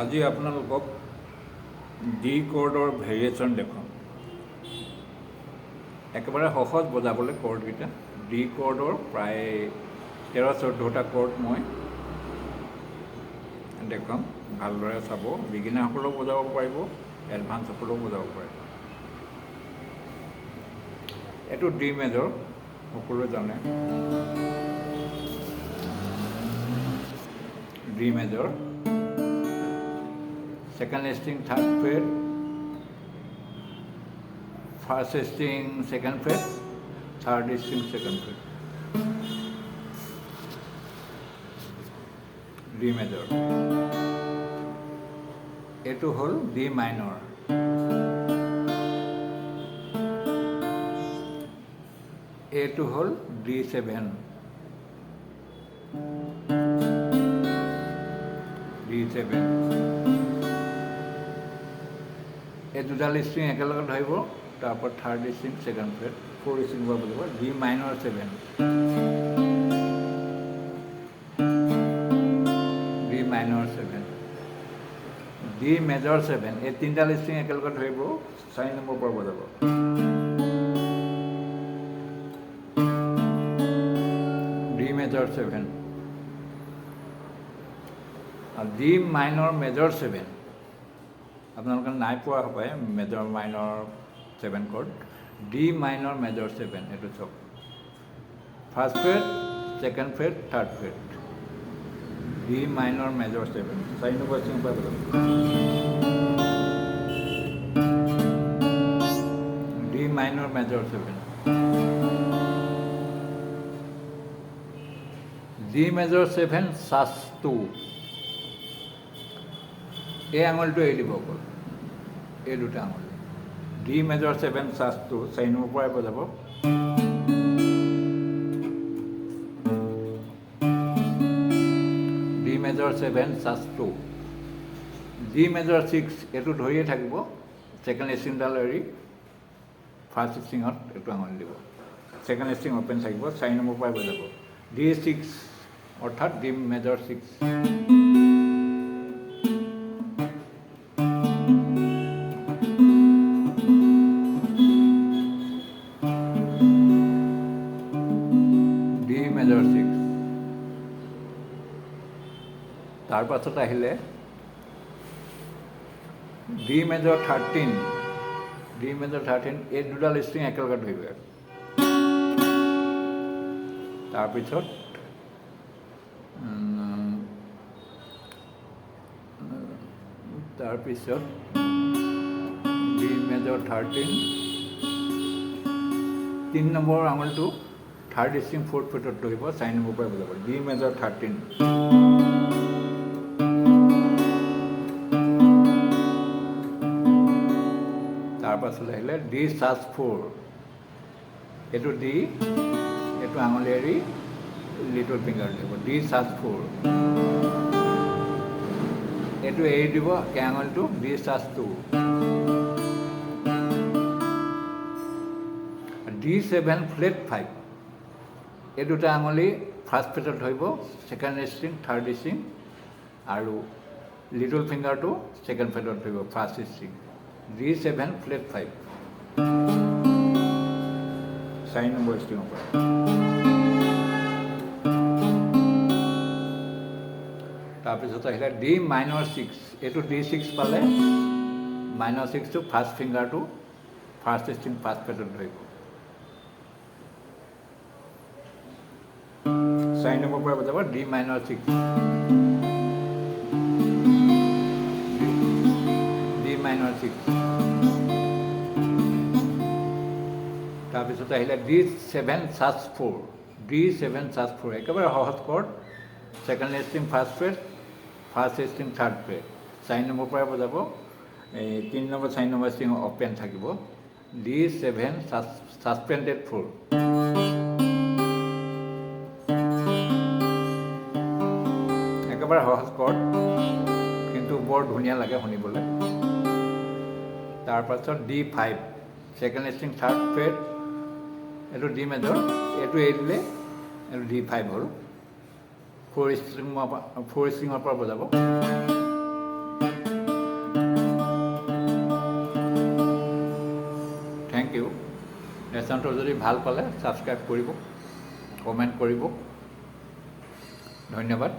আজি আপোনালোকক D কৰ্ডৰ variation দেখুৱাম। একেবাৰে সহজ বজাবলৈ কৰ্ডকেইটা। ডি কৰ্ডৰ প্ৰায় 13-14টা কৰ্ড মই দেখুৱাম। ভালদৰে চাব। বিগিনাৰসকলেও বজাব পাৰিব, এডভান্সসকলেও বজাব পাৰিব। এইটো ডি মেজৰ, সকলোৱে জানে। D major, second string third fret, first string second fret, third string second fret. D major. এইটো হ'ল D minor. এইটো হ'ল D7. D7. এই দুডাল ষ্ট্ৰিং একেলগে ধৰিব, তাৰপৰা third string second fret, four string বজাব। D minor 7, D minor 7, D major 7। এই তিনিডাল ষ্ট্ৰিং একেলগে ধৰিব, 4 নম্বৰ পৰা বজাব। ডি মেজৰ 7 আৰু ডি মাইনৰ মেজৰ 7। আপোনালোকে নাই পোৱা হ'পায় major minor 7 chord. D minor major 7, এইটো চাওক। First fret, second fret, third fret. D minor major 7, 4 number string পৰা বজাব। D minor major 7, D major 7 sus 2। এই আঙুলিটো এৰি দিব অকল, এই দুটা আঙুলি। ডি মেজৰ 7 সাচ 2, 4 নম্বৰ পৰাই বজাব। D major 7 sus 2। D major 6, এইটো ধৰিয়ে থাকিব, ছেকেণ্ড ষ্ট্ৰিংডাল এৰি ফাৰ্ষ্ট ষ্ট্ৰিঙত এইটো আঙুলি দিব। ছেকেণ্ড ষ্ট্ৰিং অ'পেন থাকিব, 4 নম্বৰ পৰাই বজাব। ডি 6 অৰ্থাৎ ডি মেজৰ 6। মেজৰ 6। তাৰ পাছত আহিলে ডি মেজৰ 13। ডি মেজৰ 13, এই দুডাল ষ্ট্ৰিং একেলগে ধৰিব। তাৰপিছত ডি মেজৰ 13, 3 নম্বৰ আঙুলিটো থাৰ্ড ষ্ট্ৰিং ফ'ৰ্থ ফ্ৰেটত ধৰিব, 4 নম্বৰ পৰা বজাব। D major 13। তাৰপাছত আহিলে ডি সাচ 4। এইটো ডি, এইটো আঙুলি এৰি লিটল ফিংগাৰ দিব। ডি সাচ 4। এইটো এৰি দিব, এই আঙুলিটো ডি সাচ 2। D 7 flat 5। এই দুটা আঙুলি ফাৰ্ষ্ট ফ্ৰেটত ধৰিব, ছেকেণ্ড ষ্ট্ৰিং, থাৰ্ড ষ্ট্ৰিং, আৰু লিটল ফিংগাৰটো ছেকেণ্ড ফ্ৰেটত ধৰিব, first string. D 7 flat 5, 4 number ষ্ট্ৰিঙৰ পৰা। তাৰপিছত আহিলে ডি মাইনৰ 6। এইটো ডি 6 পালে, মাইনৰ 6টো ফাৰ্ষ্ট ফিংগাৰটো ফাৰ্ষ্ট ষ্ট্ৰিং ফাৰ্ষ্ট ফ্ৰেটত ধৰিব, 4 নম্বৰ পৰা বজাব। D minor 6, D minor 6। তাৰপিছত আহিলে ডি 7 সাচ 4। ডি 7 সাচ 4, একেবাৰে সহজ cord. Second string first freight, first string third freight, 4 number পৰা বজাব। এই 3 নম্বৰ 4 নম্বৰ ষ্ট্ৰিং অ'পেন থাকিব। ডি 7 সাছপেণ্ডেড 4। একেবাৰে সহজ কৰ্ড, কিন্তু বৰ ধুনীয়া লাগে শুনিবলৈ। তাৰপাছত D 5, second string third freight, এইটো ডি মেজৰ, এইটো এৰি দিলে এইটো ডি 5 হ'ল। 4 ষ্ট্ৰিঙৰ পৰা বজাব। লেচনটো যদি ভাল পালে ছাবস্ক্ৰাইব কৰিব, কমেণ্ট কৰিব। ধন্যবাদ।